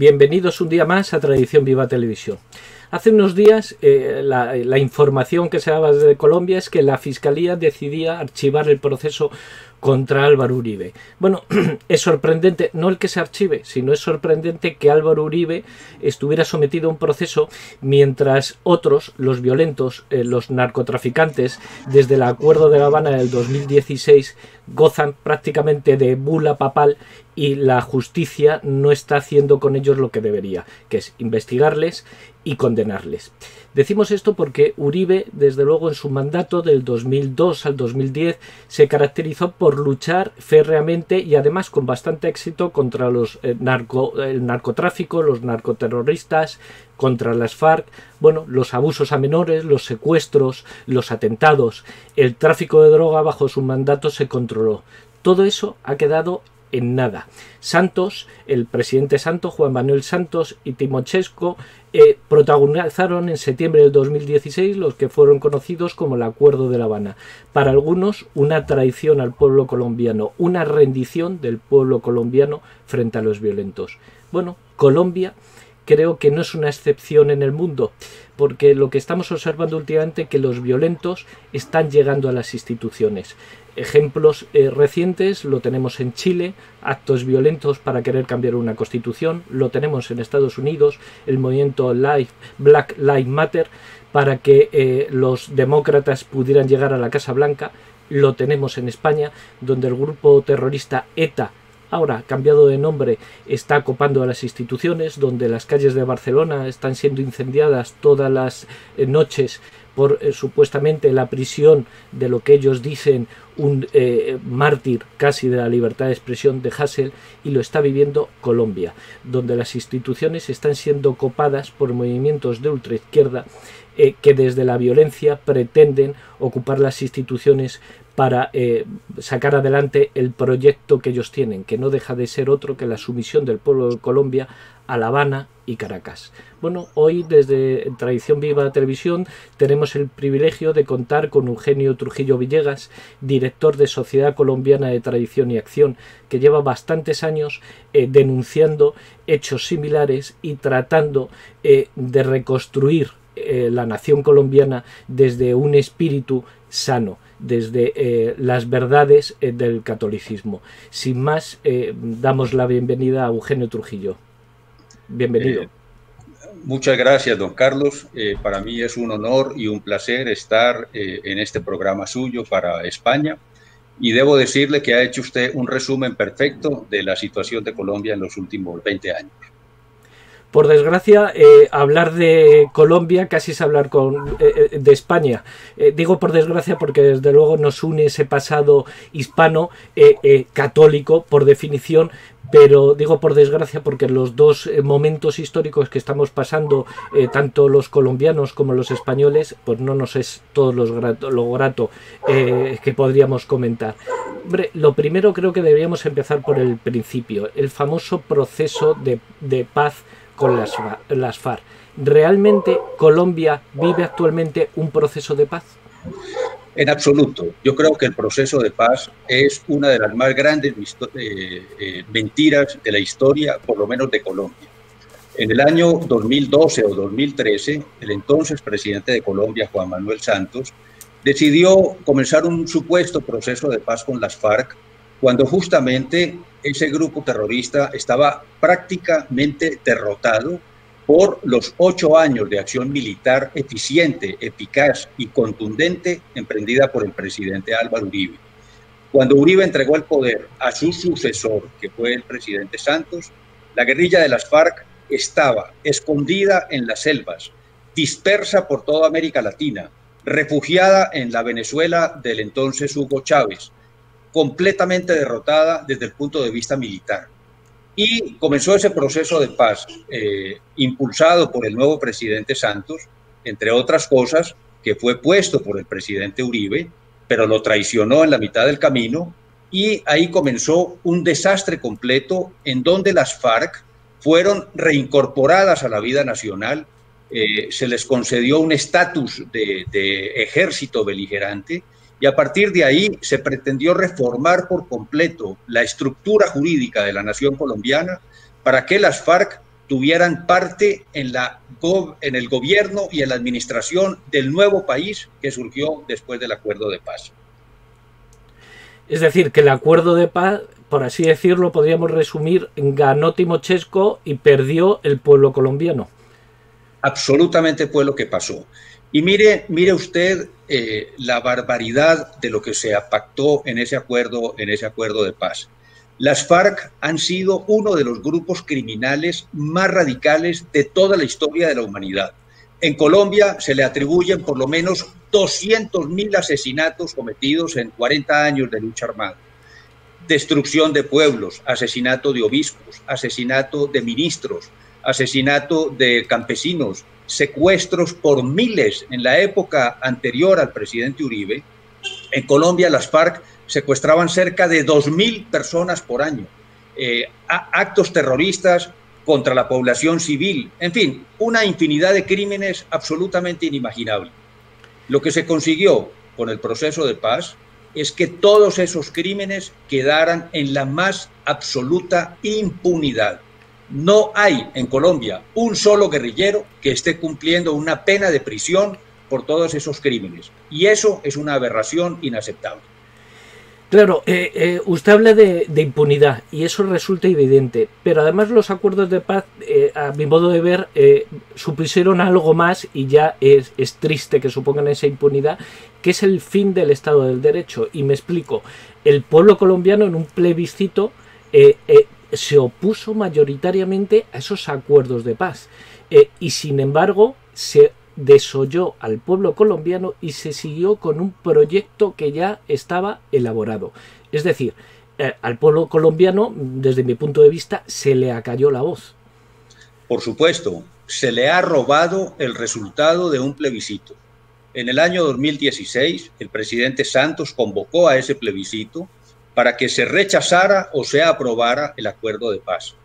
Bienvenidos un día más a Tradición Viva Televisión. Hace unos días la información que se daba desde Colombia es que la Fiscalía decidía archivar el proceso contra Álvaro Uribe. Bueno, es sorprendente, no el que se archive, sino es sorprendente que Álvaro Uribe estuviera sometido a un proceso mientras otros, los violentos, los narcotraficantes, desde el Acuerdo de La Habana del 2016, gozan prácticamente de bula papal y la justicia no está haciendo con ellos lo que debería, que es investigarles y condenarles. Decimos esto porque Uribe, desde luego, en su mandato del 2002 al 2010 se caracterizó por luchar férreamente y además con bastante éxito contra el narcotráfico, los narcoterroristas, contra las FARC, bueno, los abusos a menores, los secuestros, los atentados, el tráfico de droga bajo su mandato se controló. Todo eso ha quedado en nada. Santos, el presidente Santos, Juan Manuel Santos y Timochenko protagonizaron en septiembre del 2016 los que fueron conocidos como el Acuerdo de La Habana. Para algunos, una traición al pueblo colombiano, una rendición del pueblo colombiano frente a los violentos. Bueno, Colombia creo que no es una excepción en el mundo, porque lo que estamos observando últimamente es que los violentos están llegando a las instituciones. Ejemplos recientes lo tenemos en Chile, actos violentos para querer cambiar una constitución, lo tenemos en Estados Unidos, el movimiento Black Lives Matter para que los demócratas pudieran llegar a la Casa Blanca, lo tenemos en España, donde el grupo terrorista ETA, ahora cambiado de nombre, está copando a las instituciones, donde las calles de Barcelona están siendo incendiadas todas las noches por supuestamente la prisión de lo que ellos dicen un mártir casi de la libertad de expresión de Hassel, y lo está viviendo Colombia, donde las instituciones están siendo copadas por movimientos de ultraizquierda que desde la violencia pretenden ocupar las instituciones para sacar adelante el proyecto que ellos tienen, que no deja de ser otro que la sumisión del pueblo de Colombia a La Habana y Caracas. Bueno, hoy desde Tradición Viva Televisión tenemos el privilegio de contar con Eugenio Trujillo Villegas, director de Sociedad Colombiana de Tradición y Acción, que lleva bastantes años denunciando hechos similares y tratando de reconstruir la nación colombiana desde un espíritu sano, desde las verdades del catolicismo. Sin más, damos la bienvenida a Eugenio Trujillo. Bienvenido. Muchas gracias, don Carlos. Para mí es un honor y un placer estar en este programa suyo para España, y debo decirle que ha hecho usted un resumen perfecto de la situación de Colombia en los últimos 20 años. Por desgracia, hablar de Colombia casi es hablar de España. Digo por desgracia porque desde luego nos une ese pasado hispano católico por definición, pero digo por desgracia porque los dos momentos históricos que estamos pasando, tanto los colombianos como los españoles, pues no nos es todo lo grato que podríamos comentar. Hombre, lo primero creo que deberíamos empezar por el principio, el famoso proceso de paz con las FARC. ¿Realmente Colombia vive actualmente un proceso de paz? En absoluto. Yo creo que el proceso de paz es una de las más grandes mentiras de la historia, por lo menos de Colombia. En el año 2012 o 2013, el entonces presidente de Colombia, Juan Manuel Santos, decidió comenzar un supuesto proceso de paz con las FARC, cuando justamente ese grupo terrorista estaba prácticamente derrotado por los 8 años de acción militar eficiente, eficaz y contundente emprendida por el presidente Álvaro Uribe. Cuando Uribe entregó el poder a su sucesor, que fue el presidente Santos, la guerrilla de las FARC estaba escondida en las selvas, dispersa por toda América Latina, refugiada en la Venezuela del entonces Hugo Chávez, completamente derrotada desde el punto de vista militar. Y comenzó ese proceso de paz impulsado por el nuevo presidente Santos, entre otras cosas, que fue puesto por el presidente Uribe, pero lo traicionó en la mitad del camino, y ahí comenzó un desastre completo en donde las FARC fueron reincorporadas a la vida nacional, se les concedió un estatus de ejército beligerante, y a partir de ahí se pretendió reformar por completo la estructura jurídica de la nación colombiana para que las FARC tuvieran parte en el gobierno y en la administración del nuevo país que surgió después del acuerdo de paz. Es decir, que el acuerdo de paz, por así decirlo, podríamos resumir, ganó Timochenko y perdió el pueblo colombiano. Absolutamente fue lo que pasó. Y mire usted la barbaridad de lo que se pactó en ese acuerdo de paz. Las FARC han sido uno de los grupos criminales más radicales de toda la historia de la humanidad. En Colombia se le atribuyen por lo menos 200.000 asesinatos cometidos en 40 años de lucha armada. Destrucción de pueblos, asesinato de obispos, asesinato de ministros, asesinato de campesinos, secuestros por miles en la época anterior al presidente Uribe. En Colombia las FARC secuestraban cerca de 2.000 personas por año, actos terroristas contra la población civil, en fin, una infinidad de crímenes absolutamente inimaginables. Lo que se consiguió con el proceso de paz es que todos esos crímenes quedaran en la más absoluta impunidad. No hay en Colombia un solo guerrillero que esté cumpliendo una pena de prisión por todos esos crímenes. Y eso es una aberración inaceptable. Claro, usted habla de impunidad y eso resulta evidente, pero además los acuerdos de paz, a mi modo de ver, supusieron algo más y ya es triste que supongan esa impunidad, que es el fin del Estado del Derecho. Y me explico, el pueblo colombiano en un plebiscito se opuso mayoritariamente a esos acuerdos de paz y sin embargo se desoyó al pueblo colombiano y se siguió con un proyecto que ya estaba elaborado. Es decir, al pueblo colombiano, desde mi punto de vista, se le acalló la voz. Por supuesto, se le ha robado el resultado de un plebiscito. En el año 2016, el presidente Santos convocó a ese plebiscito para que se rechazara o se aprobara el acuerdo de paz.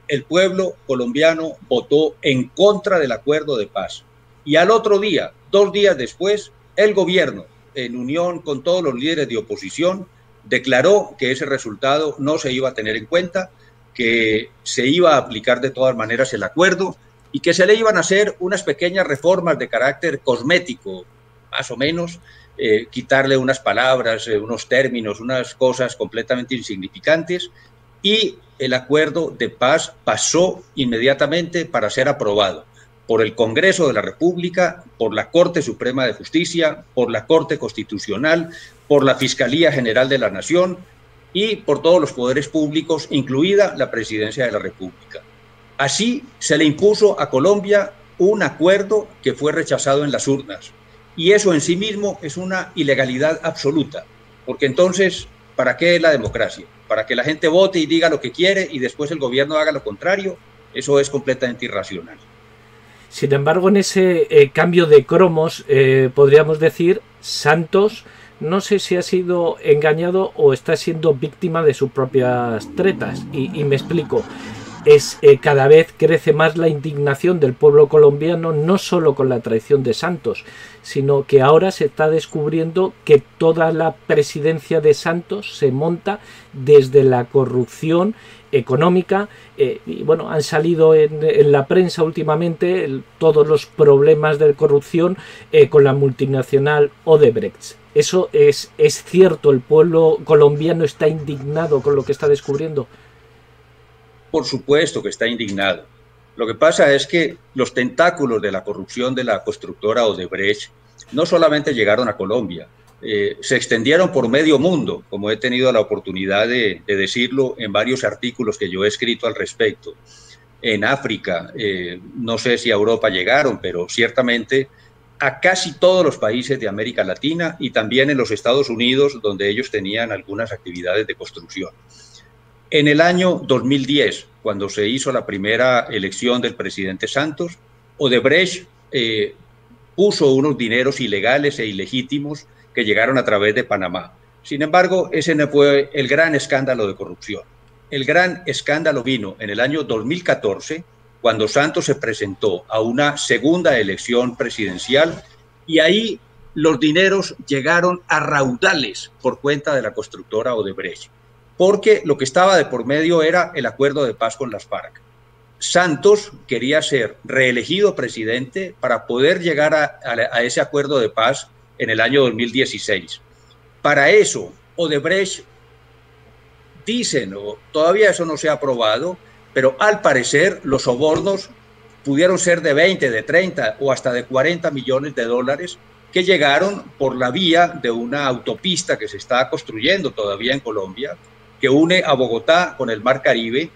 El pueblo colombiano votó en contra del acuerdo de paz. Y al otro día, 2 días después, el gobierno, en unión con todos los líderes de oposición, declaró que ese resultado no se iba a tener en cuenta, que se iba a aplicar de todas maneras el acuerdo y que se le iban a hacer unas pequeñas reformas de carácter cosmético, más o menos, quitarle unas palabras, unos términos, unas cosas completamente insignificantes, y el acuerdo de paz pasó inmediatamente para ser aprobado por el Congreso de la República, por la Corte Suprema de Justicia, por la Corte Constitucional, por la Fiscalía General de la Nación y por todos los poderes públicos, incluida la Presidencia de la República. Así se le impuso a Colombia un acuerdo que fue rechazado en las urnas. Y eso en sí mismo es una ilegalidad absoluta, porque entonces, ¿para qué es la democracia? ¿Para que la gente vote y diga lo que quiere y después el gobierno haga lo contrario? Eso es completamente irracional. Sin embargo, en ese cambio de cromos, podríamos decir, Santos no sé si ha sido engañado o está siendo víctima de sus propias tretas. Y me explico. Cada vez crece más la indignación del pueblo colombiano, no solo con la traición de Santos, sino que ahora se está descubriendo que toda la presidencia de Santos se monta desde la corrupción económica, y bueno, han salido en la prensa últimamente todos los problemas de corrupción con la multinacional Odebrecht. Eso es cierto, el pueblo colombiano está indignado con lo que está descubriendo. Por supuesto que está indignado. Lo que pasa es que los tentáculos de la corrupción de la constructora Odebrecht no solamente llegaron a Colombia, se extendieron por medio mundo, como he tenido la oportunidad de decirlo en varios artículos que yo he escrito al respecto. En África, no sé si a Europa llegaron, pero ciertamente a casi todos los países de América Latina y también en los Estados Unidos, donde ellos tenían algunas actividades de construcción. En el año 2010, cuando se hizo la primera elección del presidente Santos, Odebrecht puso unos dineros ilegales e ilegítimos que llegaron a través de Panamá. Sin embargo, ese no fue el gran escándalo de corrupción. El gran escándalo vino en el año 2014, cuando Santos se presentó a una segunda elección presidencial y ahí los dineros llegaron a raudales por cuenta de la constructora Odebrecht, porque lo que estaba de por medio era el acuerdo de paz con las FARC. Santos quería ser reelegido presidente para poder llegar a ese acuerdo de paz en el año 2016. Para eso, Odebrecht, dicen, o todavía eso no se ha aprobado, pero al parecer los sobornos pudieron ser de 20, de 30 o hasta de 40 millones de dólares que llegaron por la vía de una autopista que se está construyendo todavía en Colombia, que une a Bogotá con el Mar Caribe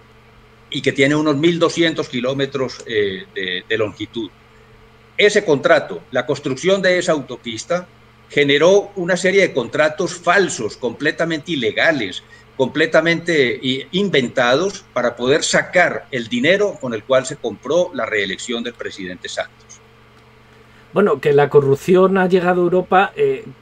y que tiene unos 1.200 kilómetros de longitud. Ese contrato, la construcción de esa autopista, generó una serie de contratos falsos, completamente ilegales, completamente inventados para poder sacar el dinero con el cual se compró la reelección del presidente Santos. Bueno, que la corrupción ha llegado a Europa,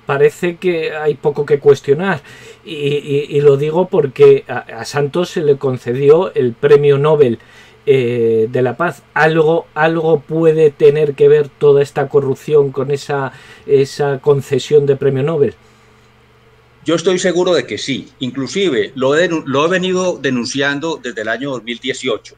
parece que hay poco que cuestionar. Y lo digo porque a Santos se le concedió el premio Nobel de la paz. ¿Algo puede tener que ver toda esta corrupción con esa concesión de premio Nobel? Yo estoy seguro de que sí. Inclusive lo he venido denunciando desde el año 2018.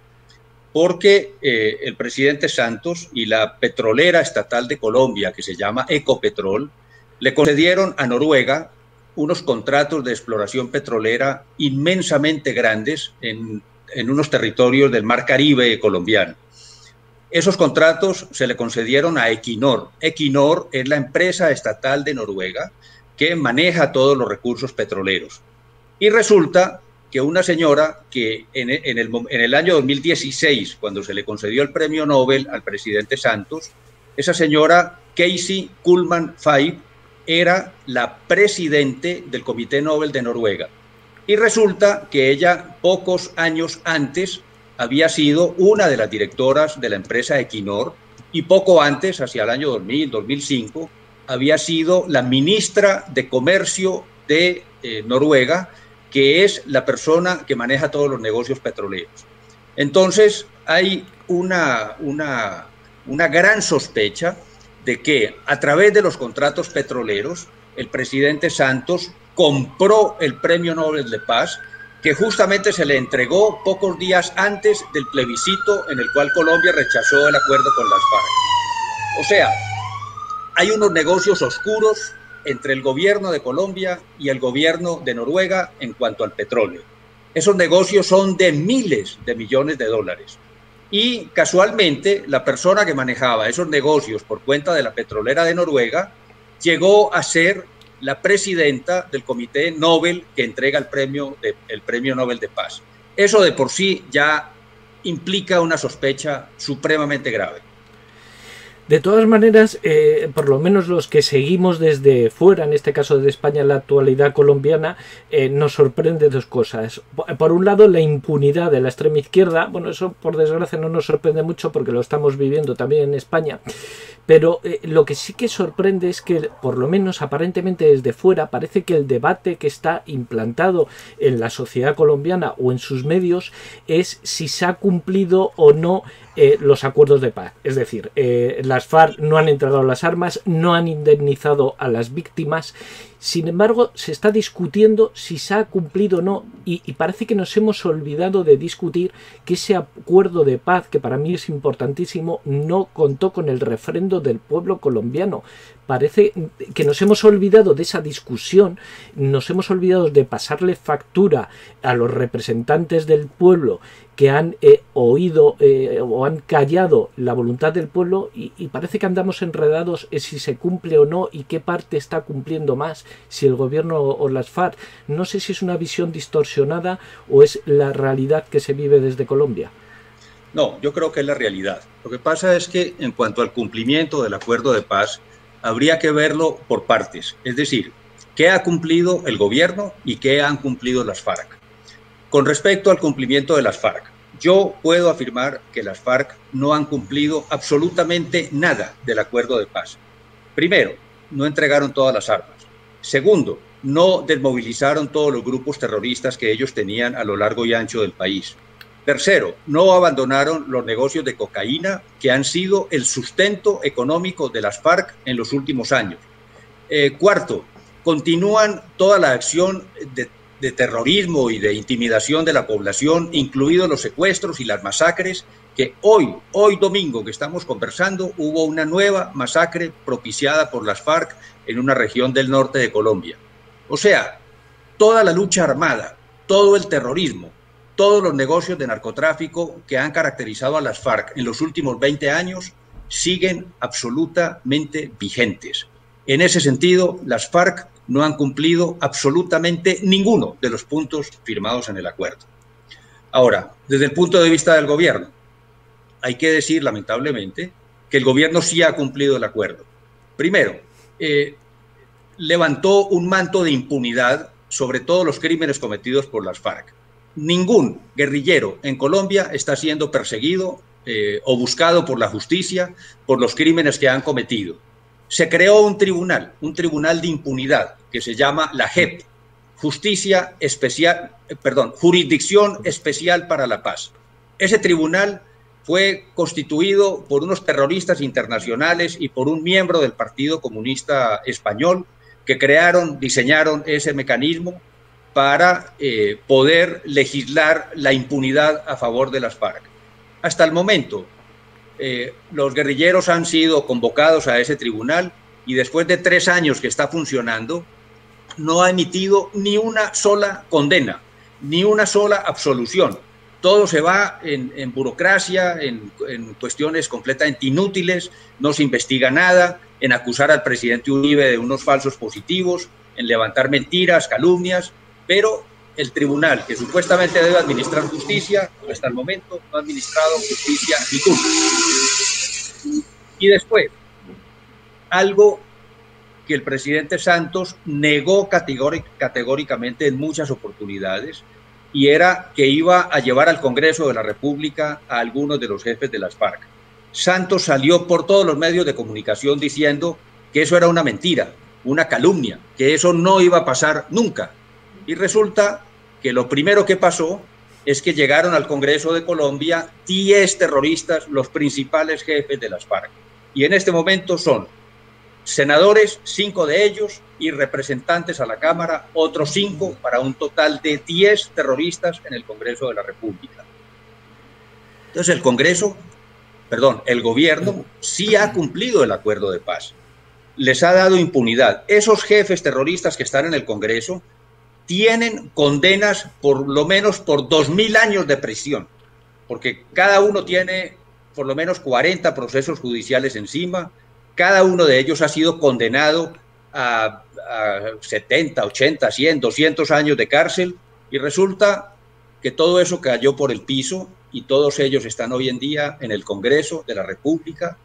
Porque el presidente Santos y la petrolera estatal de Colombia, que se llama Ecopetrol, le concedieron a Noruega unos contratos de exploración petrolera inmensamente grandes en unos territorios del Mar Caribe colombiano. Esos contratos se le concedieron a Equinor. Equinor es la empresa estatal de Noruega que maneja todos los recursos petroleros. Y resulta que una señora que en el año 2016, cuando se le concedió el premio Nobel al presidente Santos, esa señora Casey Kullmann Five era la presidente del Comité Nobel de Noruega. Y resulta que ella, pocos años antes, había sido una de las directoras de la empresa Equinor y poco antes, hacia el año 2000, 2005, había sido la ministra de Comercio de Noruega, que es la persona que maneja todos los negocios petroleros. Entonces, hay una gran sospecha de que a través de los contratos petroleros, el presidente Santos compró el Premio Nobel de Paz, que justamente se le entregó pocos días antes del plebiscito en el cual Colombia rechazó el acuerdo con las FARC. O sea, hay unos negocios oscuros entre el gobierno de Colombia y el gobierno de Noruega en cuanto al petróleo. Esos negocios son de miles de millones de dólares. Y casualmente, la persona que manejaba esos negocios por cuenta de la petrolera de Noruega llegó a ser la presidenta del Comité Nobel que entrega el premio Nobel de Paz. Eso de por sí ya implica una sospecha supremamente grave. De todas maneras, por lo menos los que seguimos desde fuera, en este caso de España, la actualidad colombiana, nos sorprende dos cosas. Por un lado, la impunidad de la extrema izquierda. Bueno, eso por desgracia no nos sorprende mucho porque lo estamos viviendo también en España. Pero lo que sí que sorprende es que, por lo menos aparentemente desde fuera, parece que el debate que está implantado en la sociedad colombiana o en sus medios es si se ha cumplido o no los acuerdos de paz. Es decir, las FARC no han entregado las armas, no han indemnizado a las víctimas. Sin embargo, se está discutiendo si se ha cumplido o no, y parece que nos hemos olvidado de discutir que ese acuerdo de paz, que para mí es importantísimo, no contó con el refrendo del pueblo colombiano. Parece que nos hemos olvidado de esa discusión, nos hemos olvidado de pasarle factura a los representantes del pueblo que han oído o han callado la voluntad del pueblo, y parece que andamos enredados en si se cumple o no y qué parte está cumpliendo más, si el gobierno o las FARC. No sé si es una visión distorsionada o es la realidad que se vive desde Colombia. No, yo creo que es la realidad. Lo que pasa es que en cuanto al cumplimiento del acuerdo de paz, habría que verlo por partes. Es decir, ¿qué ha cumplido el gobierno y qué han cumplido las FARC? Con respecto al cumplimiento de las FARC, yo puedo afirmar que las FARC no han cumplido absolutamente nada del acuerdo de paz. Primero, no entregaron todas las armas. Segundo, no desmovilizaron todos los grupos terroristas que ellos tenían a lo largo y ancho del país. Tercero, no abandonaron los negocios de cocaína que han sido el sustento económico de las FARC en los últimos años. Cuarto, continúan toda la acción de terrorismo y de intimidación de la población, incluidos los secuestros y las masacres que hoy domingo que estamos conversando, hubo una nueva masacre propiciada por las FARC en una región del norte de Colombia. O sea, toda la lucha armada, todo el terrorismo, todos los negocios de narcotráfico que han caracterizado a las FARC en los últimos 20 años siguen absolutamente vigentes. En ese sentido, las FARC no han cumplido absolutamente ninguno de los puntos firmados en el acuerdo. Ahora, desde el punto de vista del gobierno, hay que decir, lamentablemente, que el gobierno sí ha cumplido el acuerdo. Primero, levantó un manto de impunidad sobre todos los crímenes cometidos por las FARC. Ningún guerrillero en Colombia está siendo perseguido o buscado por la justicia por los crímenes que han cometido. Se creó un tribunal de impunidad que se llama la JEP, Jurisdicción Especial para la Paz. Ese tribunal fue constituido por unos terroristas internacionales y por un miembro del Partido Comunista Español que diseñaron ese mecanismo para poder legislar la impunidad a favor de las FARC. Hasta el momento, los guerrilleros han sido convocados a ese tribunal y después de 3 años que está funcionando, no ha emitido ni una sola condena, ni una sola absolución. Todo se va en burocracia, en cuestiones completamente inútiles, no se investiga nada, en acusar al presidente Uribe de unos falsos positivos, en levantar mentiras, calumnias, pero el tribunal que supuestamente debe administrar justicia, hasta el momento no ha administrado justicia ninguna. Y después, algo que el presidente Santos negó categóricamente en muchas oportunidades, y era que iba a llevar al Congreso de la República a algunos de los jefes de las FARC. Santos salió por todos los medios de comunicación diciendo que eso era una mentira, una calumnia, que eso no iba a pasar nunca. Y resulta que lo primero que pasó es que llegaron al Congreso de Colombia 10 terroristas, los principales jefes de las FARC. Y en este momento son senadores, 5 de ellos, y representantes a la Cámara, otros 5, para un total de 10 terroristas en el Congreso de la República. Entonces el gobierno sí ha cumplido el acuerdo de paz. Les ha dado impunidad. Esos jefes terroristas que están en el Congreso tienen condenas por lo menos por 2.000 años de prisión, porque cada uno tiene por lo menos 40 procesos judiciales encima. Cada uno de ellos ha sido condenado a 70, 80, 100, 200 años de cárcel, y resulta que todo eso cayó por el piso y todos ellos están hoy en día en el Congreso de la República,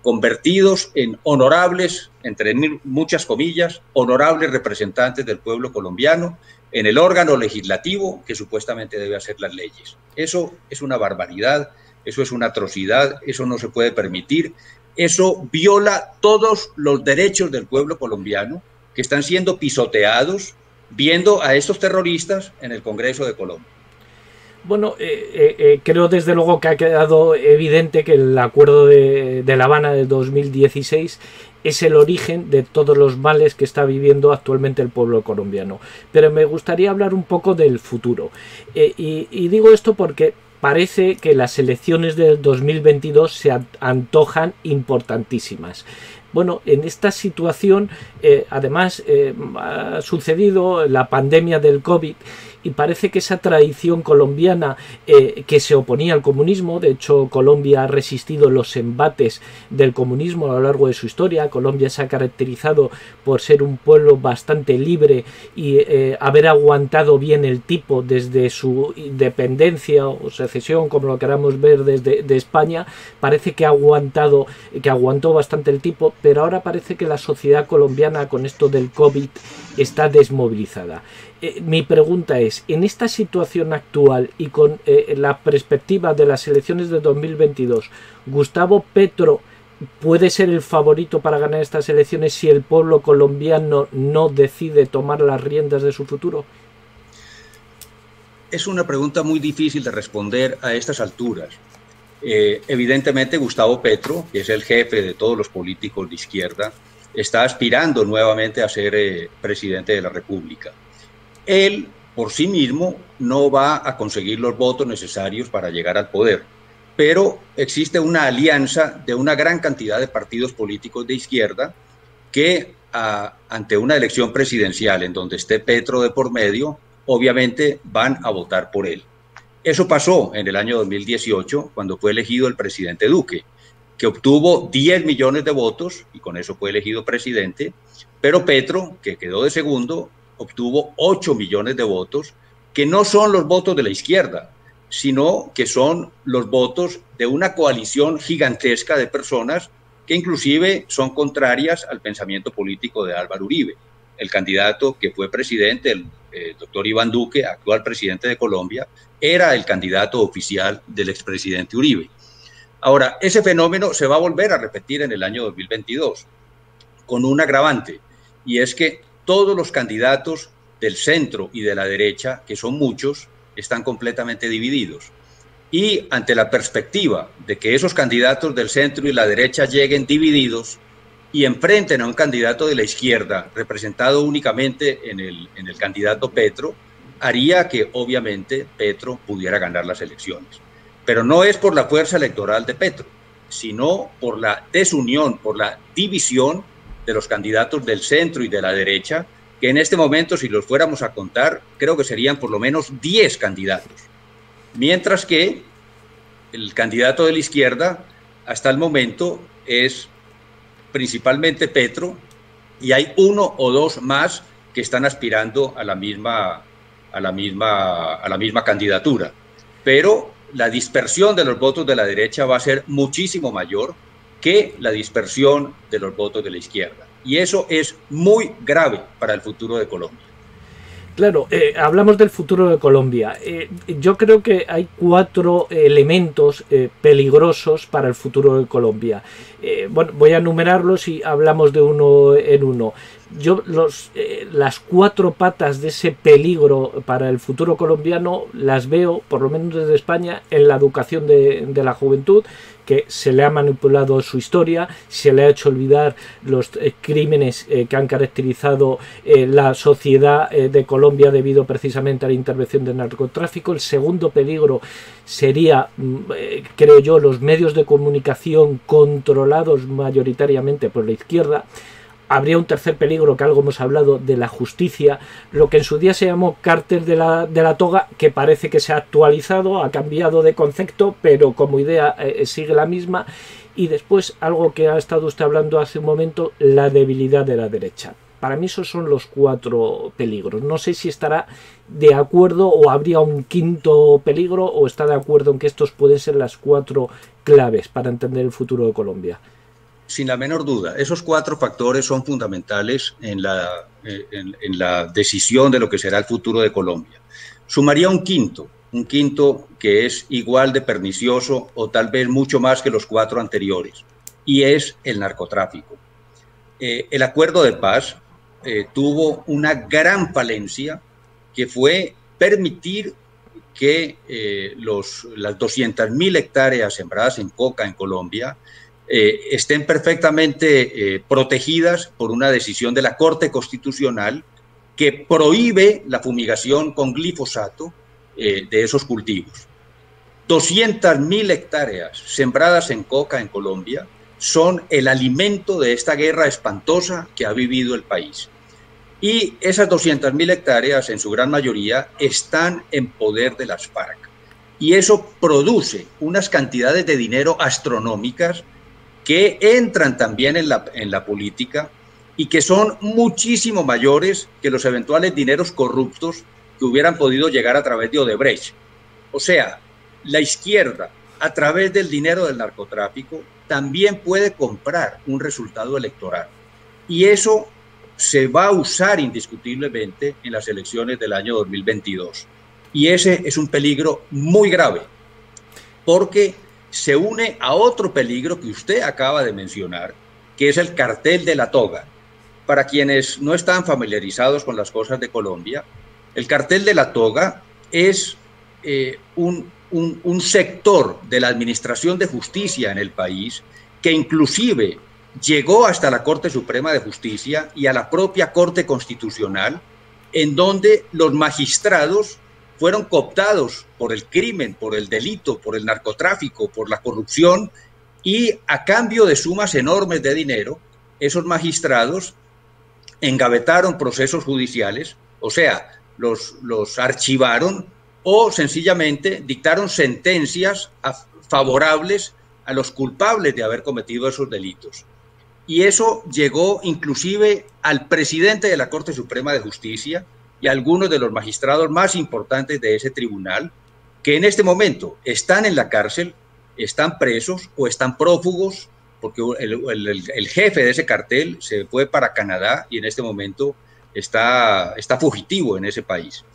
convertidos en honorables, entre muchas comillas, honorables representantes del pueblo colombiano en el órgano legislativo que supuestamente debe hacer las leyes. Eso es una barbaridad, eso es una atrocidad, eso no se puede permitir. Eso viola todos los derechos del pueblo colombiano que están siendo pisoteados viendo a estos terroristas en el Congreso de Colombia. Bueno, creo desde luego que ha quedado evidente que el acuerdo de La Habana de 2016 es el origen de todos los males que está viviendo actualmente el pueblo colombiano. Pero me gustaría hablar un poco del futuro. Y digo esto porque parece que las elecciones del 2022 se antojan importantísimas. Bueno, en esta situación, además, ha sucedido la pandemia del COVID y parece que esa tradición colombiana que se oponía al comunismo, de hecho Colombia ha resistido los embates del comunismo a lo largo de su historia. Colombia se ha caracterizado por ser un pueblo bastante libre y haber aguantado bien el tipo desde su independencia o secesión, como lo queramos ver, de España. Parece que aguantó bastante el tipo, pero ahora parece que la sociedad colombiana con esto del COVID está desmovilizada. Mi pregunta es, en esta situación actual y con la perspectiva de las elecciones de 2022, ¿Gustavo Petro puede ser el favorito para ganar estas elecciones si el pueblo colombiano no decide tomar las riendas de su futuro? Es una pregunta muy difícil de responder a estas alturas. Evidentemente Gustavo Petro, que es el jefe de todos los políticos de izquierda, está aspirando nuevamente a ser presidente de la República. Él, por sí mismo, no va a conseguir los votos necesarios para llegar al poder, pero existe una alianza de una gran cantidad de partidos políticos de izquierda que ante una elección presidencial en donde esté Petro de por medio, obviamente van a votar por él. Eso pasó en el año 2018 cuando fue elegido el presidente Duque, que obtuvo 10 millones de votos y con eso fue elegido presidente, pero Petro, que quedó de segundo, obtuvo 8 millones de votos, que no son los votos de la izquierda, sino que son los votos de una coalición gigantesca de personas que inclusive son contrarias al pensamiento político de Álvaro Uribe. El candidato que fue presidente, el doctor Iván Duque, actual presidente de Colombia, era el candidato oficial del expresidente Uribe. Ahora, ese fenómeno se va a volver a repetir en el año 2022, con un agravante, y es que todos los candidatos del centro y de la derecha, que son muchos, están completamente divididos. Y ante la perspectiva de que esos candidatos del centro y la derecha lleguen divididos y enfrenten a un candidato de la izquierda representado únicamente en el candidato Petro, haría que obviamente Petro pudiera ganar las elecciones. Pero no es por la fuerza electoral de Petro, sino por la desunión, por la división de los candidatos del centro y de la derecha, que en este momento, si los fuéramos a contar, creo que serían por lo menos 10 candidatos. Mientras que el candidato de la izquierda, hasta el momento, es principalmente Petro, y hay uno o dos más que están aspirando a la misma candidatura. Pero la dispersión de los votos de la derecha va a ser muchísimo mayor que la dispersión de los votos de la izquierda. Y eso es muy grave para el futuro de Colombia. Claro, hablamos del futuro de Colombia. Yo creo que hay 4 elementos peligrosos para el futuro de Colombia. Bueno, voy a enumerarlos y hablamos de uno en uno. Yo las 4 patas de ese peligro para el futuro colombiano las veo, por lo menos desde España, en la educación de la juventud, que se le ha manipulado su historia, se le ha hecho olvidar los crímenes que han caracterizado la sociedad de Colombia debido precisamente a la intervención del narcotráfico. El segundo peligro sería, creo yo, los medios de comunicación controlados mayoritariamente por la izquierda. Habría un tercer peligro, que algo hemos hablado, de la justicia, lo que en su día se llamó cártel de la toga, que parece que se ha actualizado, ha cambiado de concepto, pero como idea sigue la misma. Y después, algo que ha estado usted hablando hace un momento, la debilidad de la derecha. Para mí esos son los 4 peligros. No sé si estará de acuerdo o habría un quinto peligro, o está de acuerdo en que estos pueden ser las 4 claves para entender el futuro de Colombia. Sin la menor duda, esos 4 factores son fundamentales en la decisión de lo que será el futuro de Colombia. Sumaría un quinto que es igual de pernicioso o tal vez mucho más que los 4 anteriores, y es el narcotráfico. El acuerdo de paz tuvo una gran falencia, que fue permitir que las 200.000 hectáreas sembradas en coca en Colombia estén perfectamente protegidas por una decisión de la Corte Constitucional que prohíbe la fumigación con glifosato de esos cultivos. 200.000 hectáreas sembradas en coca en Colombia son el alimento de esta guerra espantosa que ha vivido el país. Y esas 200.000 hectáreas, en su gran mayoría, están en poder de las FARC. Y eso produce unas cantidades de dinero astronómicas que entran también en la política y que son muchísimo mayores que los eventuales dineros corruptos que hubieran podido llegar a través de Odebrecht. O sea, la izquierda, a través del dinero del narcotráfico, también puede comprar un resultado electoral. Y eso se va a usar indiscutiblemente en las elecciones del año 2022. Y ese es un peligro muy grave, porque se une a otro peligro que usted acaba de mencionar, que es el cartel de la toga. Para quienes no están familiarizados con las cosas de Colombia, el cartel de la toga es un sector de la administración de justicia en el país que inclusive llegó hasta la Corte Suprema de Justicia y a la propia Corte Constitucional, en donde los magistrados fueron cooptados por el crimen, por el delito, por el narcotráfico, por la corrupción, y a cambio de sumas enormes de dinero, esos magistrados engavetaron procesos judiciales, o sea, los archivaron o sencillamente dictaron sentencias favorables a los culpables de haber cometido esos delitos. Y eso llegó inclusive al presidente de la Corte Suprema de Justicia y a algunos de los magistrados más importantes de ese tribunal, que en este momento están en la cárcel, están presos o están prófugos, porque el jefe de ese cartel se fue para Canadá y en este momento está fugitivo en ese país,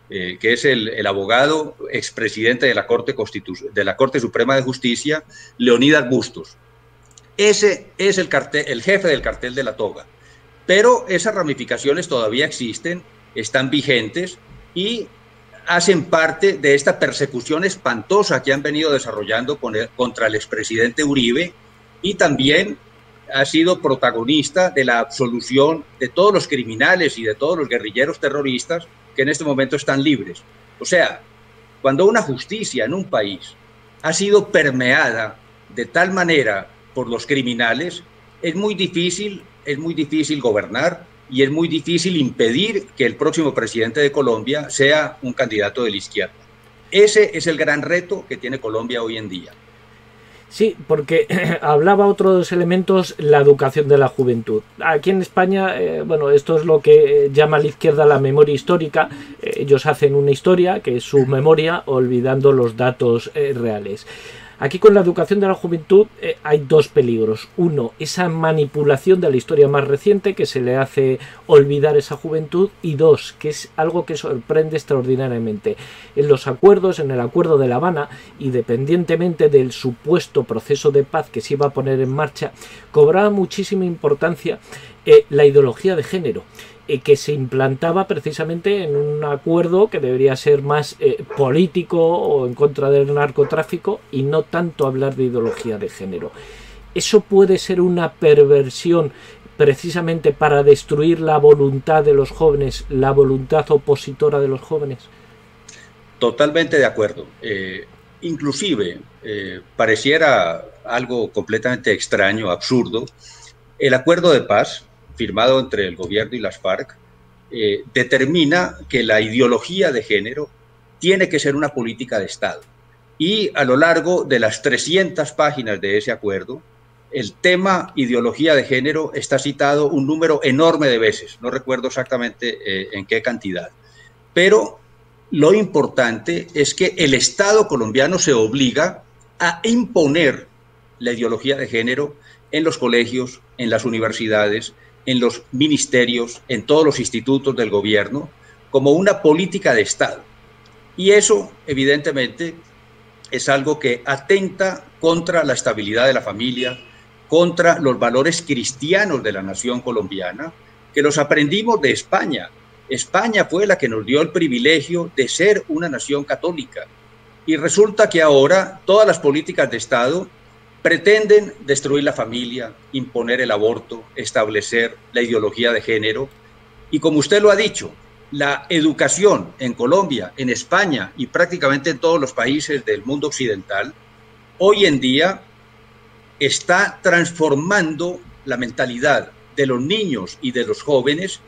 que es el abogado expresidente de la Corte Suprema de Justicia, Leonidas Bustos. Ese es el jefe del cartel de la toga. Pero esas ramificaciones todavía existen, están vigentes y hacen parte de esta persecución espantosa que han venido desarrollando contra el expresidente Uribe, y también ha sido protagonista de la absolución de todos los criminales y de todos los guerrilleros terroristas que en este momento están libres. O sea, cuando una justicia en un país ha sido permeada de tal manera por los criminales, es muy difícil gobernar y es muy difícil impedir que el próximo presidente de Colombia sea un candidato de la izquierda. Ese es el gran reto que tiene Colombia hoy en día. Sí, porque hablaba otro de los elementos, la educación de la juventud. Aquí en España, bueno, esto es lo que llama la izquierda la memoria histórica. Ellos hacen una historia que es su memoria, olvidando los datos reales. Aquí con la educación de la juventud hay dos peligros. Uno, esa manipulación de la historia más reciente que se le hace olvidar esa juventud. Y dos, que es algo que sorprende extraordinariamente. En los acuerdos, en el acuerdo de La Habana, independientemente del supuesto proceso de paz que se iba a poner en marcha, cobraba muchísima importancia la ideología de género, que se implantaba precisamente en un acuerdo que debería ser más político o en contra del narcotráfico y no tanto hablar de ideología de género. ¿Eso puede ser una perversión precisamente para destruir la voluntad de los jóvenes, la voluntad opositora de los jóvenes? Totalmente de acuerdo. Inclusive, pareciera algo completamente extraño, absurdo, el acuerdo de paz firmado entre el gobierno y las FARC, determina que la ideología de género tiene que ser una política de Estado. Y a lo largo de las 300 páginas de ese acuerdo, el tema ideología de género está citado un número enorme de veces, no recuerdo exactamente en qué cantidad. Pero lo importante es que el Estado colombiano se obliga a imponer la ideología de género en los colegios, en las universidades, en los ministerios, en todos los institutos del gobierno, como una política de Estado. Y eso, evidentemente, es algo que atenta contra la estabilidad de la familia, contra los valores cristianos de la nación colombiana, que los aprendimos de España. España fue la que nos dio el privilegio de ser una nación católica. Y resulta que ahora todas las políticas de Estado pretenden destruir la familia, imponer el aborto, establecer la ideología de género. Y como usted lo ha dicho, la educación en Colombia, en España y prácticamente en todos los países del mundo occidental, hoy en día está transformando la mentalidad de los niños y de los jóvenes,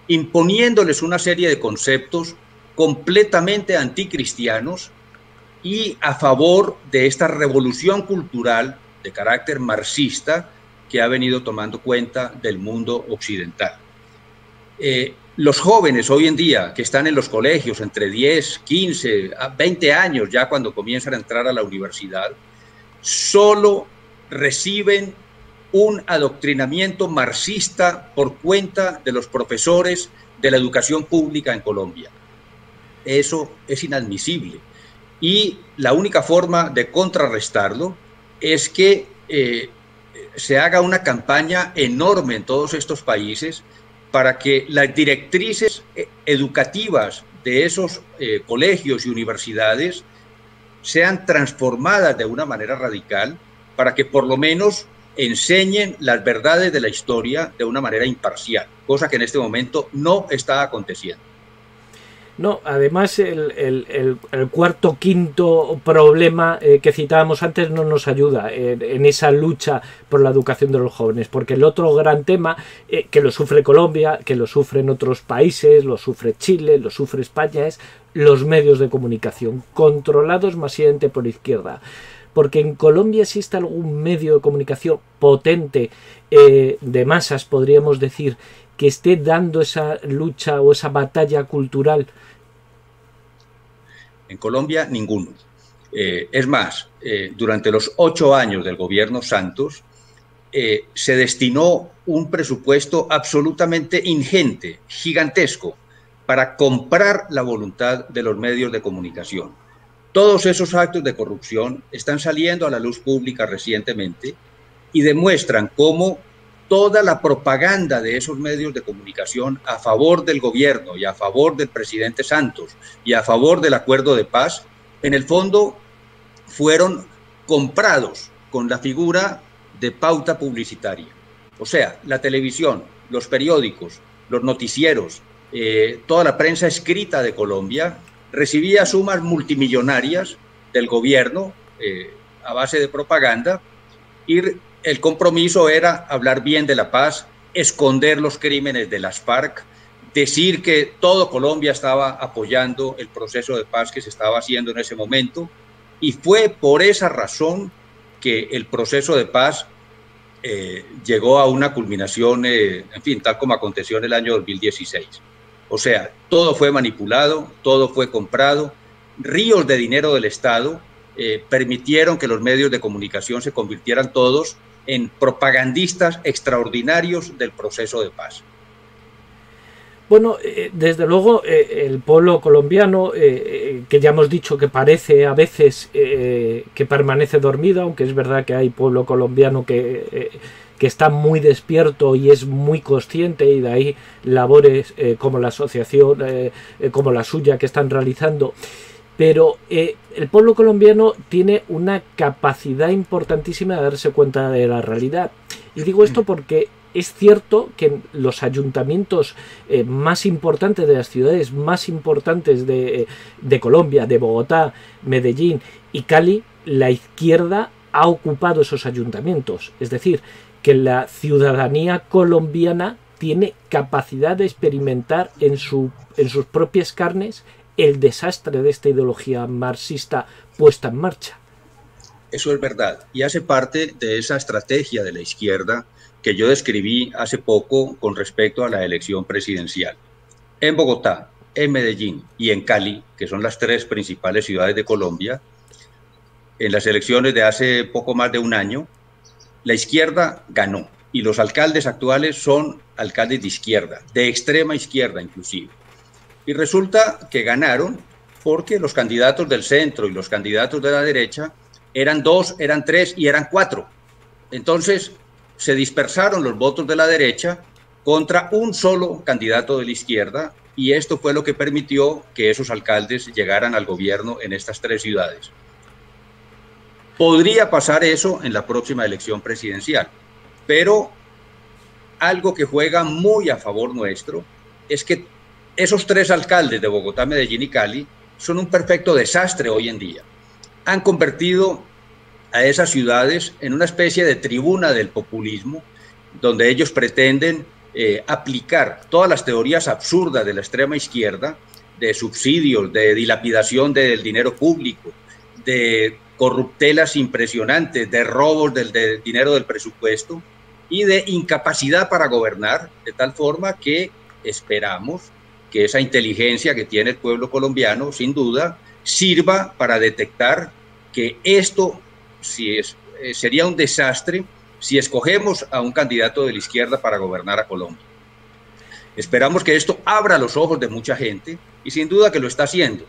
imponiéndoles una serie de conceptos completamente anticristianos y a favor de esta revolución cultural de carácter marxista que ha venido tomando cuenta del mundo occidental. Los jóvenes hoy en día que están en los colegios entre 10, 15, 20 años ya cuando comienzan a entrar a la universidad, solo reciben un adoctrinamiento marxista por cuenta de los profesores de la educación pública en Colombia. Eso es inadmisible. Y la única forma de contrarrestarlo es que se haga una campaña enorme en todos estos países para que las directrices educativas de esos colegios y universidades sean transformadas de una manera radical para que por lo menos enseñen las verdades de la historia de una manera imparcial, cosa que en este momento no está aconteciendo. No, además el cuarto, quinto problema que citábamos antes no nos ayuda en esa lucha por la educación de los jóvenes, porque el otro gran tema que lo sufre Colombia, que lo sufren otros países, lo sufre Chile, lo sufre España, es los medios de comunicación, controlados masivamente por izquierda. Porque en Colombia existe algún medio de comunicación potente de masas, podríamos decir, que esté dando esa lucha o esa batalla cultural. En Colombia, ninguno. Es más, durante los 8 años del gobierno Santos, se destinó un presupuesto absolutamente ingente, gigantesco, para comprar la voluntad de los medios de comunicación. Todos esos actos de corrupción están saliendo a la luz pública recientemente y demuestran cómo toda la propaganda de esos medios de comunicación a favor del gobierno y a favor del presidente Santos y a favor del acuerdo de paz, en el fondo fueron comprados con la figura de pauta publicitaria. O sea, la televisión, los periódicos, los noticieros, toda la prensa escrita de Colombia recibía sumas multimillonarias del gobierno a base de propaganda, y el compromiso era hablar bien de la paz, esconder los crímenes de las FARC, decir que todo Colombia estaba apoyando el proceso de paz que se estaba haciendo en ese momento, y fue por esa razón que el proceso de paz llegó a una culminación, en fin, tal como aconteció en el año 2016. O sea, todo fue manipulado, todo fue comprado, ríos de dinero del Estado permitieron que los medios de comunicación se convirtieran todos en propagandistas extraordinarios del proceso de paz. Bueno, desde luego el pueblo colombiano, que ya hemos dicho que parece a veces que permanece dormido, aunque es verdad que hay pueblo colombiano que está muy despierto y es muy consciente, y de ahí labores como la asociación, como la suya, que están realizando. Pero el pueblo colombiano tiene una capacidad importantísima de darse cuenta de la realidad. Y digo esto porque es cierto que en los ayuntamientos más importantes, de las ciudades más importantes de Colombia, de Bogotá, Medellín y Cali, la izquierda ha ocupado esos ayuntamientos. Es decir, que la ciudadanía colombiana tiene capacidad de experimentar en sus propias carnes el desastre de esta ideología marxista puesta en marcha. Eso es verdad, y hace parte de esa estrategia de la izquierda que yo describí hace poco con respecto a la elección presidencial. En Bogotá, en Medellín y en Cali, que son las 3 principales ciudades de Colombia, en las elecciones de hace poco más de un año, la izquierda ganó, y los alcaldes actuales son alcaldes de izquierda, de extrema izquierda inclusive. Y resulta que ganaron porque los candidatos del centro y los candidatos de la derecha eran 2, eran 3 y eran 4. Entonces se dispersaron los votos de la derecha contra un solo candidato de la izquierda, y esto fue lo que permitió que esos alcaldes llegaran al gobierno en estas 3 ciudades. Podría pasar eso en la próxima elección presidencial, pero algo que juega muy a favor nuestro es que esos 3 alcaldes de Bogotá, Medellín y Cali son un perfecto desastre hoy en día. Han convertido a esas ciudades en una especie de tribuna del populismo, donde ellos pretenden aplicar todas las teorías absurdas de la extrema izquierda, de subsidios, de dilapidación del dinero público, de corruptelas impresionantes, de robos del dinero del presupuesto y de incapacidad para gobernar, de tal forma que esperamos que esa inteligencia que tiene el pueblo colombiano, sin duda, sirva para detectar que esto sería un desastre si escogemos a un candidato de la izquierda para gobernar a Colombia. Esperamos que esto abra los ojos de mucha gente, y sin duda que lo está haciendo,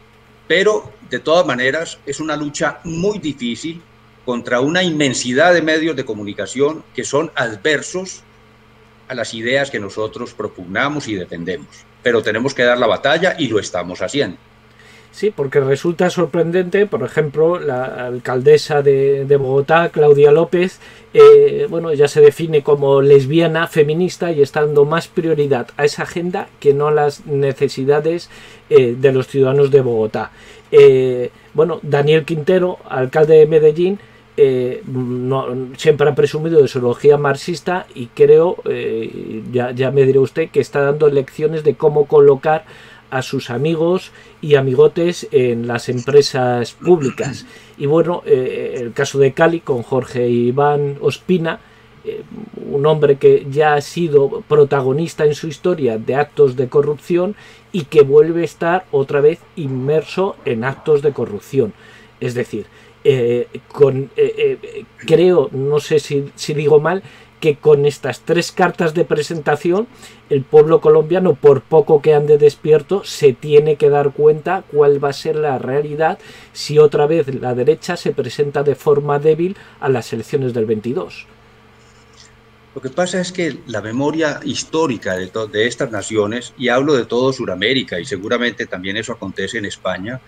pero de todas maneras es una lucha muy difícil contra una inmensidad de medios de comunicación que son adversos a las ideas que nosotros propugnamos y defendemos. Pero tenemos que dar la batalla y lo estamos haciendo. Sí, porque resulta sorprendente, por ejemplo, la alcaldesa de Bogotá, Claudia López, bueno, ella se define como lesbiana, feminista y está dando más prioridad a esa agenda que no a las necesidades de los ciudadanos de Bogotá. Bueno, Daniel Quintero, alcalde de Medellín, siempre ha presumido de su ideología marxista y creo, ya me dirá usted, que está dando lecciones de cómo colocar a sus amigos y amigotes en las empresas públicas. Y bueno, el caso de Cali con Jorge Iván Ospina, un hombre que ya ha sido protagonista en su historia de actos de corrupción y que vuelve a estar otra vez inmerso en actos de corrupción. Es decir, creo, no sé si digo mal, que con estas 3 cartas de presentación el pueblo colombiano, por poco que ande despierto, se tiene que dar cuenta cuál va a ser la realidad si otra vez la derecha se presenta de forma débil a las elecciones del 22. Lo que pasa es que la memoria histórica de estas naciones, y hablo de todo Sudamérica y seguramente también eso acontece en España,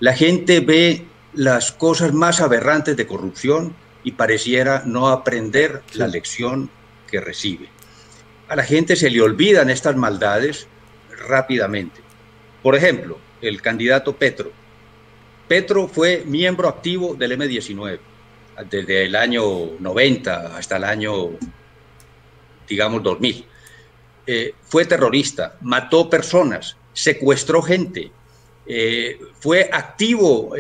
la gente ve las cosas más aberrantes de corrupción y pareciera no aprender la lección que recibe. A la gente se le olvidan estas maldades rápidamente. Por ejemplo, el candidato Petro. Petro fue miembro activo del M-19 desde el año 90 hasta el año, digamos, 2000. Fue terrorista, mató personas, secuestró gente, fue activo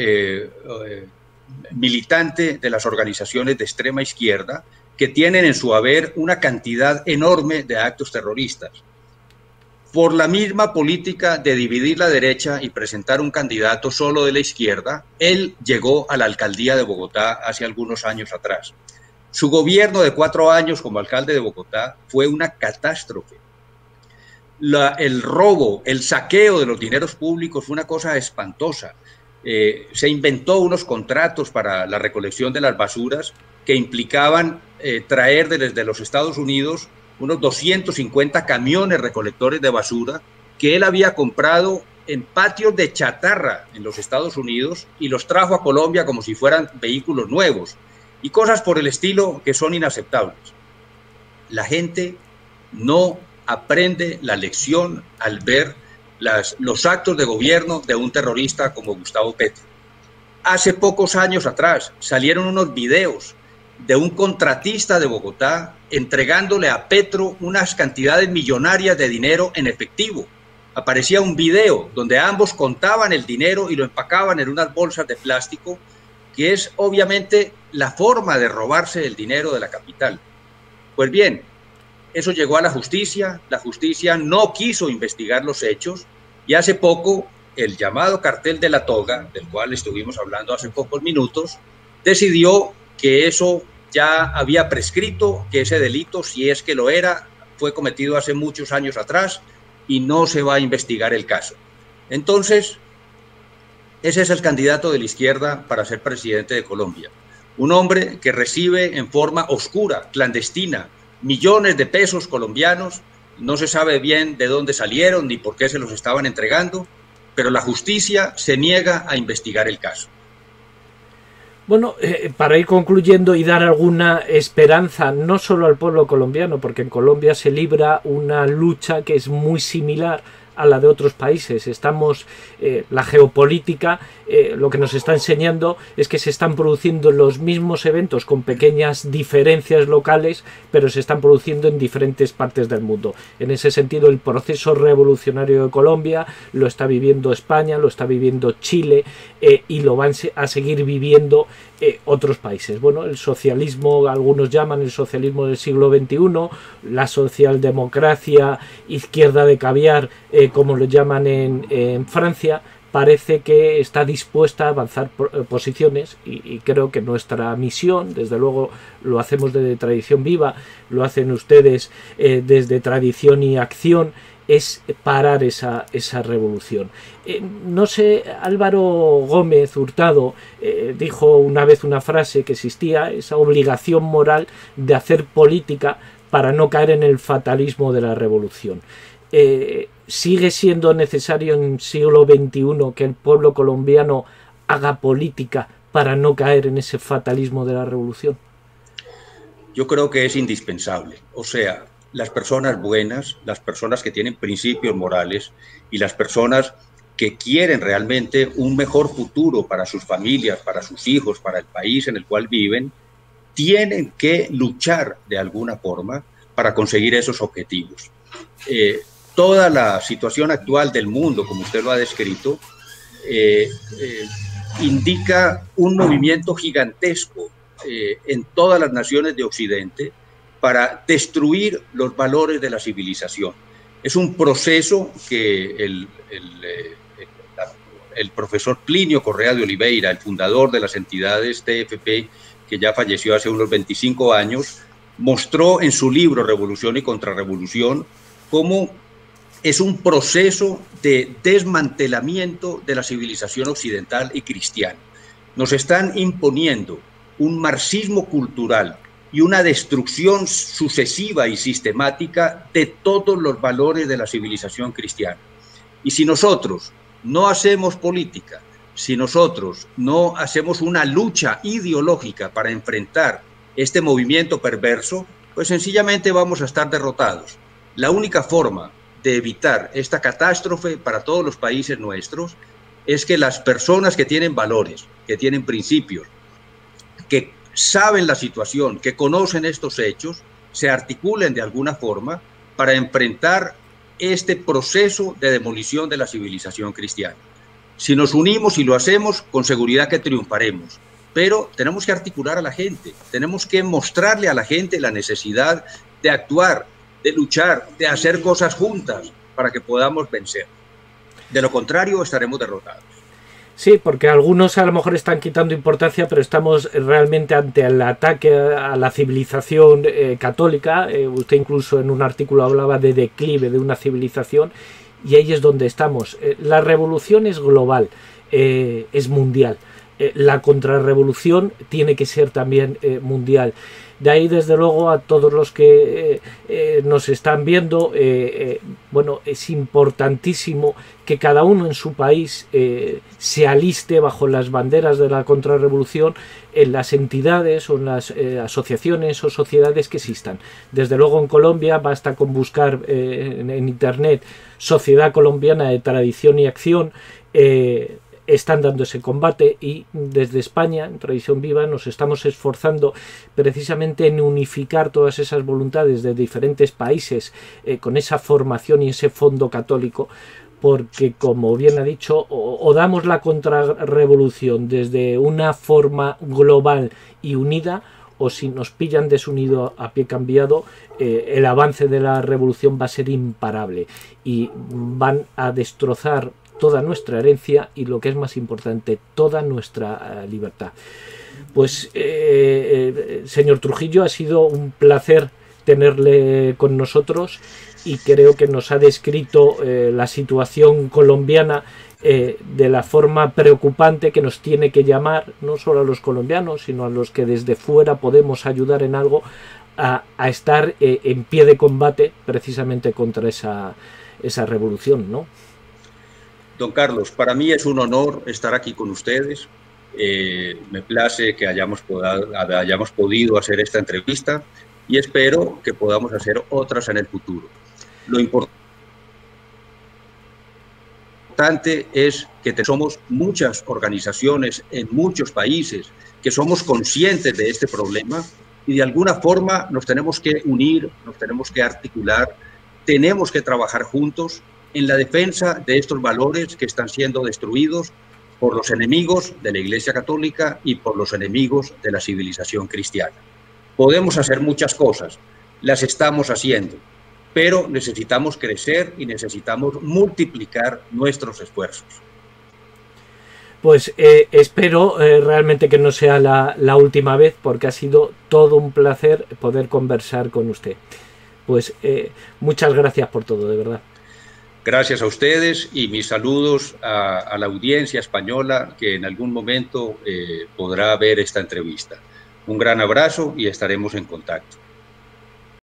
militante de las organizaciones de extrema izquierda que tienen en su haber una cantidad enorme de actos terroristas. Por la misma política de dividir la derecha y presentar un candidato solo de la izquierda, él llegó a la alcaldía de Bogotá hace algunos años atrás. Su gobierno de 4 años como alcalde de Bogotá fue una catástrofe. El robo, el saqueo de los dineros públicos fue una cosa espantosa. Se inventó unos contratos para la recolección de las basuras que implicaban traer desde los Estados Unidos unos 250 camiones recolectores de basura que él había comprado en patios de chatarra en los Estados Unidos y los trajo a Colombia como si fueran vehículos nuevos y cosas por el estilo que son inaceptables. La gente no aprende la lección al ver los actos de gobierno de un terrorista como Gustavo Petro. Hace pocos años atrás salieron unos videos de un contratista de Bogotá entregándole a Petro unas cantidades millonarias de dinero en efectivo. Aparecía un video donde ambos contaban el dinero y lo empacaban en unas bolsas de plástico, que es obviamente la forma de robarse el dinero de la capital. Pues bien, eso llegó a la justicia no quiso investigar los hechos y hace poco el llamado cartel de la toga, del cual estuvimos hablando hace pocos minutos, decidió que eso ya había prescrito, que ese delito, si es que lo era, fue cometido hace muchos años atrás y no se va a investigar el caso. Entonces, ese es el candidato de la izquierda para ser presidente de Colombia. Un hombre que recibe en forma oscura, clandestina, millones de pesos colombianos, no se sabe bien de dónde salieron ni por qué se los estaban entregando, pero la justicia se niega a investigar el caso. Bueno, para ir concluyendo y dar alguna esperanza, no solo al pueblo colombiano, porque en Colombia se libra una lucha que es muy similar a la de otros países. La geopolítica lo que nos está enseñando es que se están produciendo los mismos eventos con pequeñas diferencias locales, pero se están produciendo en diferentes partes del mundo. En ese sentido, el proceso revolucionario de Colombia lo está viviendo España, lo está viviendo Chile y lo van a seguir viviendo otros países. Bueno, el socialismo, algunos llaman el socialismo del siglo XXI, la socialdemocracia, izquierda de caviar, como lo llaman en Francia, parece que está dispuesta a avanzar posiciones y creo que nuestra misión, desde luego lo hacemos desde Tradición Viva, lo hacen ustedes desde Tradición y Acción, es parar esa revolución. No sé, Álvaro Gómez Hurtado dijo una vez una frase que existía, esa obligación moral de hacer política para no caer en el fatalismo de la revolución. ¿sigue siendo necesario en siglo XXI que el pueblo colombiano haga política para no caer en ese fatalismo de la revolución? Yo creo que es indispensable. O sea, las personas buenas, las personas que tienen principios morales y las personas que quieren realmente un mejor futuro para sus familias, para sus hijos, para el país en el cual viven, tienen que luchar de alguna forma para conseguir esos objetivos. Toda la situación actual del mundo, como usted lo ha descrito, indica un movimiento gigantesco en todas las naciones de Occidente para destruir los valores de la civilización. Es un proceso que el profesor Plinio Correa de Oliveira, el fundador de las entidades TFP, que ya falleció hace unos 25 años, mostró en su libro Revolución y Contrarrevolución cómo es un proceso de desmantelamiento de la civilización occidental y cristiana. Nos están imponiendo un marxismo cultural y una destrucción sucesiva y sistemática de todos los valores de la civilización cristiana. Y si nosotros no hacemos política, si nosotros no hacemos una lucha ideológica para enfrentar este movimiento perverso, pues sencillamente vamos a estar derrotados. La única forma de evitar esta catástrofe para todos los países nuestros es que las personas que tienen valores, que tienen principios, que saben la situación, que conocen estos hechos, se articulen de alguna forma para enfrentar este proceso de demolición de la civilización cristiana. Si nos unimos y lo hacemos, con seguridad que triunfaremos. Pero tenemos que articular a la gente, tenemos que mostrarle a la gente la necesidad de actuar, de luchar, de hacer cosas juntas para que podamos vencer. De lo contrario, estaremos derrotados. Sí, porque algunos a lo mejor están quitando importancia, pero estamos realmente ante el ataque a la civilización católica. Usted incluso en un artículo hablaba de declive de una civilización, y ahí es donde estamos. La revolución es global, es mundial. La contrarrevolución tiene que ser también mundial. De ahí, desde luego, a todos los que nos están viendo, bueno, es importantísimo que cada uno en su país se aliste bajo las banderas de la contrarrevolución en las entidades o en las asociaciones o sociedades que existan. Desde luego, en Colombia basta con buscar en internet Sociedad Colombiana de Tradición y Acción. Están dando ese combate, y desde España, en Tradición Viva, nos estamos esforzando precisamente en unificar todas esas voluntades de diferentes países con esa formación y ese fondo católico, porque, como bien ha dicho, o damos la contrarrevolución desde una forma global y unida, o si nos pillan desunido a pie cambiado, el avance de la revolución va a ser imparable y van a destrozar toda nuestra herencia y, lo que es más importante, toda nuestra libertad. Pues, señor Trujillo, ha sido un placer tenerle con nosotros, y creo que nos ha descrito la situación colombiana de la forma preocupante que nos tiene que llamar, no solo a los colombianos, sino a los que desde fuera podemos ayudar en algo, a estar en pie de combate precisamente contra esa revolución, ¿no? Don Carlos, para mí es un honor estar aquí con ustedes. Me place que hayamos podido hacer esta entrevista, y espero que podamos hacer otras en el futuro. Lo importante es que somos muchas organizaciones en muchos países que somos conscientes de este problema, y de alguna forma nos tenemos que unir, nos tenemos que articular, tenemos que trabajar juntos en la defensa de estos valores que están siendo destruidos por los enemigos de la Iglesia Católica y por los enemigos de la civilización cristiana. Podemos hacer muchas cosas, las estamos haciendo, pero necesitamos crecer y necesitamos multiplicar nuestros esfuerzos. Pues espero realmente que no sea la última vez, porque ha sido todo un placer poder conversar con usted. Pues muchas gracias por todo, de verdad. Gracias a ustedes, y mis saludos a la audiencia española que en algún momento podrá ver esta entrevista. Un gran abrazo y estaremos en contacto.